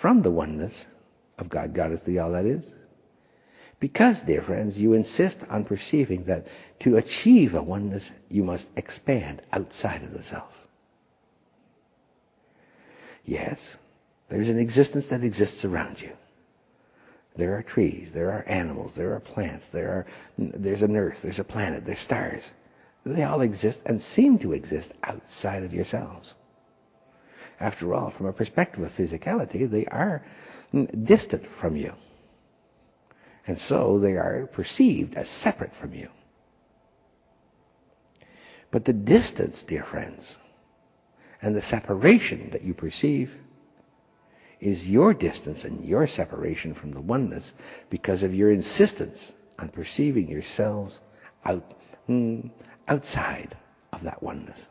from the oneness of God, God is the all that is. Because, dear friends, you insist on perceiving that to achieve a oneness, you must expand outside of the self. Yes, there's an existence that exists around you. There are trees, there are animals, there are plants, there's an earth, there's a planet, there's stars. They all exist and seem to exist outside of yourselves. After all, from a perspective of physicality, they are distant from you. And so they are perceived as separate from you. But the distance, dear friends, and the separation that you perceive is your distance and your separation from the oneness because of your insistence on perceiving yourselves outside of that oneness.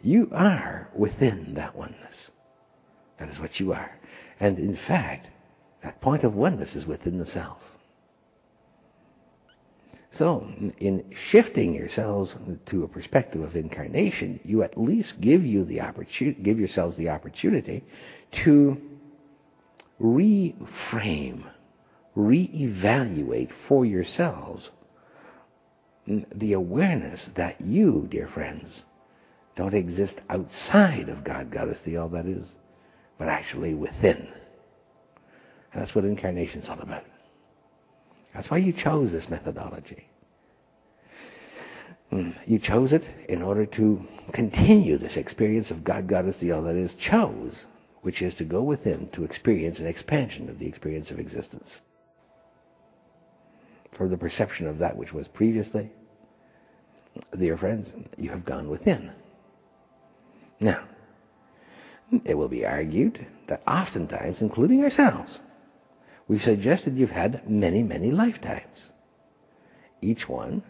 You are within that oneness. That is what you are. And in fact, that point of oneness is within the self. So, in shifting yourselves to a perspective of incarnation, you at least give yourselves the opportunity to reframe, reevaluate for yourselves the awareness that you, dear friends, don't exist outside of God, God is the all that is, but actually within. And that's what incarnation is all about. That's why you chose this methodology. You chose it in order to continue this experience of God, God is the all that is, which is to go within to experience an expansion of the experience of existence. From the perception of that which was previously, dear friends, you have gone within. Now, it will be argued that oftentimes, including ourselves, we've suggested you've had many, many lifetimes. Each one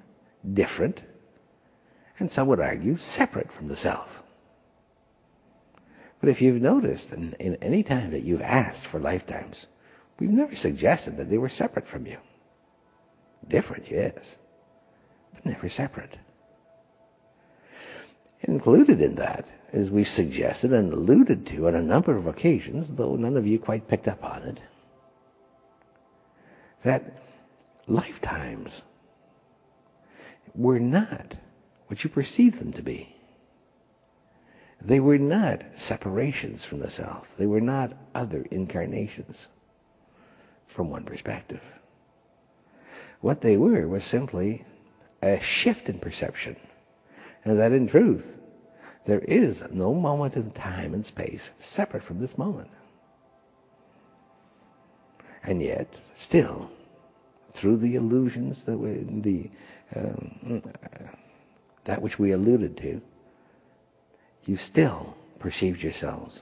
different, and some would argue separate from the self. But if you've noticed, in any time that you've asked for lifetimes, we've never suggested that they were separate from you. Different, yes, but never separate. Included in that, as we've suggested and alluded to on a number of occasions, though none of you quite picked up on it, that lifetimes were not what you perceived them to be. They were not separations from the self. They were not other incarnations from one perspective. What they were was simply a shift in perception. And that in truth, there is no moment in time and space separate from this moment. And yet, still, through the illusions that which we alluded to, you still perceived yourselves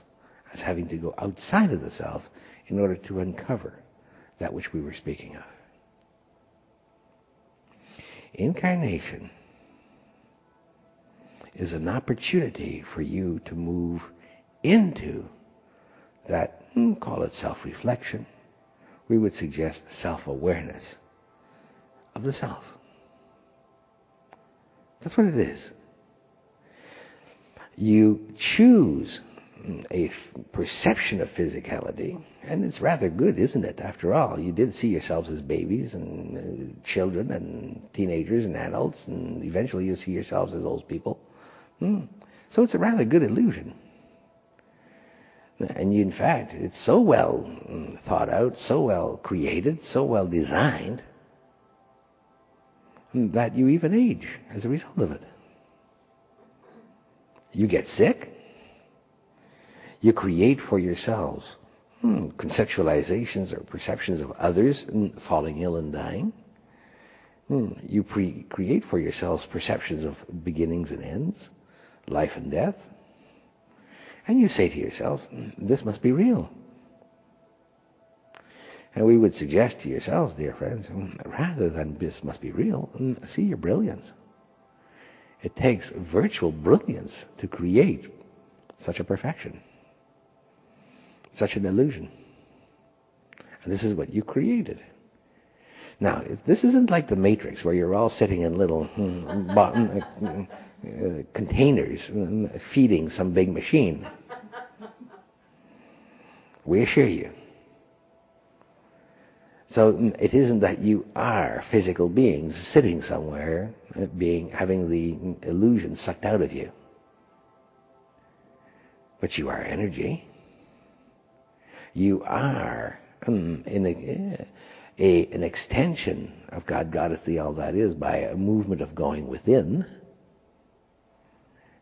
as having to go outside of the self in order to uncover that which we were speaking of. Incarnation is an opportunity for you to move into that, call it self-reflection. We would suggest self-awareness of the self. That's what it is. You choose a perception of physicality, and it's rather good, isn't it? After all, you did see yourselves as babies and children and teenagers and adults, and eventually you see yourselves as old people. So it's a rather good illusion. And in fact, it's so well thought out, so well created, so well designed, that you even age as a result of it. You get sick. You create for yourselves conceptualizations or perceptions of others falling ill and dying. You create for yourselves perceptions of beginnings and ends, life and death. And you say to yourselves, this must be real. And we would suggest to yourselves, dear friends, rather than this must be real, see your brilliance. It takes virtual brilliance to create such a perfection, such an illusion. And this is what you created. Now, this isn't like the Matrix where you're all sitting in little containers feeding some big machine. We assure you. So it isn't that you are physical beings sitting somewhere, having the illusion sucked out of you. But you are energy. You are an extension of God, Goddess, the all that is, by a movement of going within.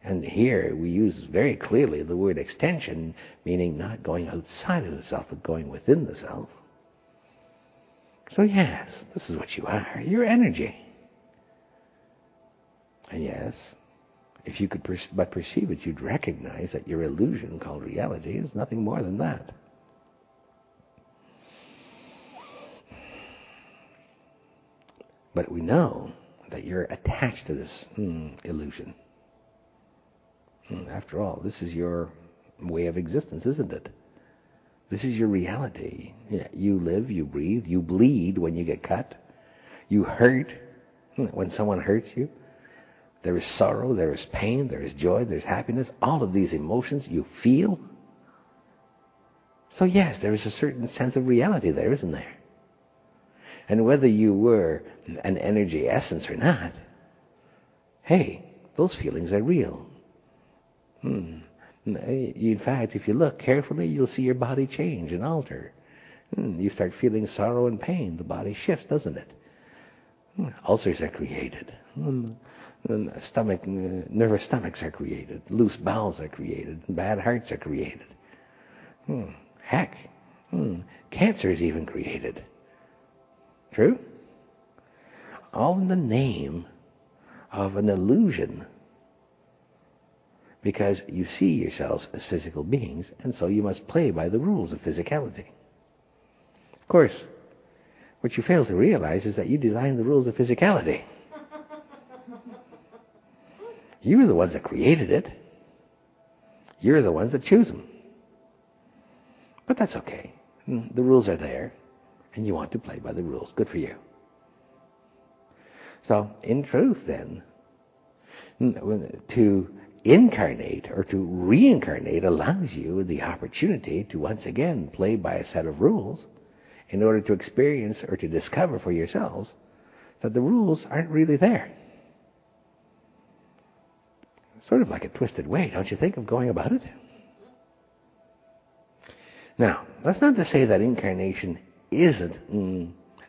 And here we use very clearly the word extension, meaning not going outside of the self, but going within the self. So yes, this is what you are. You're energy. And yes, if you could but perceive it, you'd recognize that your illusion called reality is nothing more than that. But we know that you're attached to this illusion. After all, this is your way of existence, isn't it? This is your reality. Yeah, you live, you breathe, you bleed when you get cut. You hurt when someone hurts you. There is sorrow, there is pain, there is joy, there's happiness. All of these emotions you feel. So yes, there is a certain sense of reality there, isn't there? And whether you were an energy essence or not, hey, those feelings are real. In fact, if you look carefully, you'll see your body change and alter. You start feeling sorrow and pain. The body shifts, doesn't it? Ulcers are created. Nervous stomachs are created. Loose bowels are created. Bad hearts are created. Heck, cancer is even created. True? All in the name of an illusion. Because you see yourselves as physical beings, and so you must play by the rules of physicality. Of course, what you fail to realize is that you designed the rules of physicality. You are the ones that created it. You're the ones that choose them. But that's okay. The rules are there, and you want to play by the rules. Good for you. So, in truth, then, to incarnate or to reincarnate allows you the opportunity to once again play by a set of rules in order to experience or to discover for yourselves that the rules aren't really there. Sort of like a twisted way, don't you think, of going about it? Now, that's not to say that incarnation isn't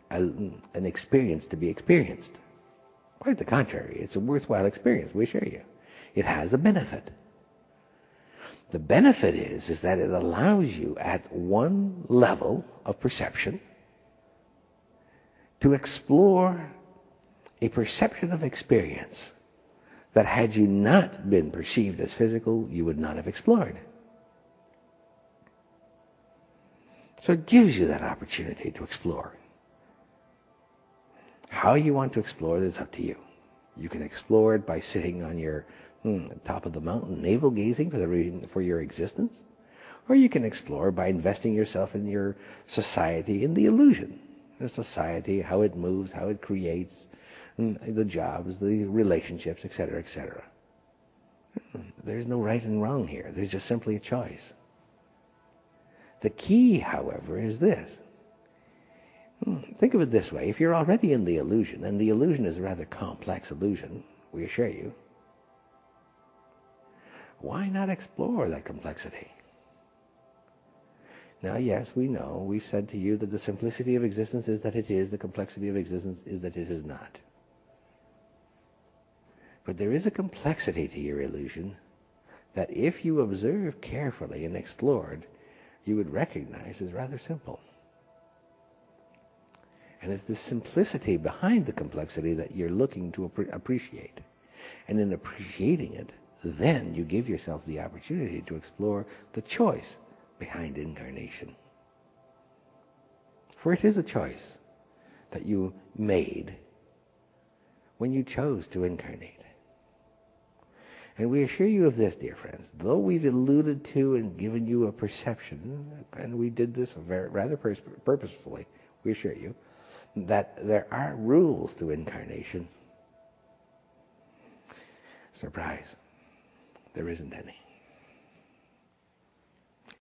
an experience to be experienced. Quite the contrary. It's a worthwhile experience, we assure you. It has a benefit. The benefit is that it allows you at one level of perception to explore a perception of experience that had you not been perceived as physical, you would not have explored. So it gives you that opportunity to explore. How you want to explore it is up to you. You can explore it by sitting on your top of the mountain, navel-gazing for your existence. Or you can explore by investing yourself in your society, in the illusion. The society, how it moves, how it creates, the jobs, the relationships, etc., etc. There's no right and wrong here. There's just simply a choice. The key, however, is this. Think of it this way. If you're already in the illusion, and the illusion is a rather complex illusion, we assure you, why not explore that complexity? Now, yes, we know. We've said to you that the simplicity of existence is that it is. The complexity of existence is that it is not. But there is a complexity to your illusion that if you observe carefully and explored, you would recognize is rather simple. And it's the simplicity behind the complexity that you're looking to appreciate. And in appreciating it, then you give yourself the opportunity to explore the choice behind incarnation. For it is a choice that you made when you chose to incarnate. And we assure you of this, dear friends, though we've alluded to and given you a perception, and we did this rather purposefully, we assure you, that there are rules to incarnation. Surprise. There isn't any.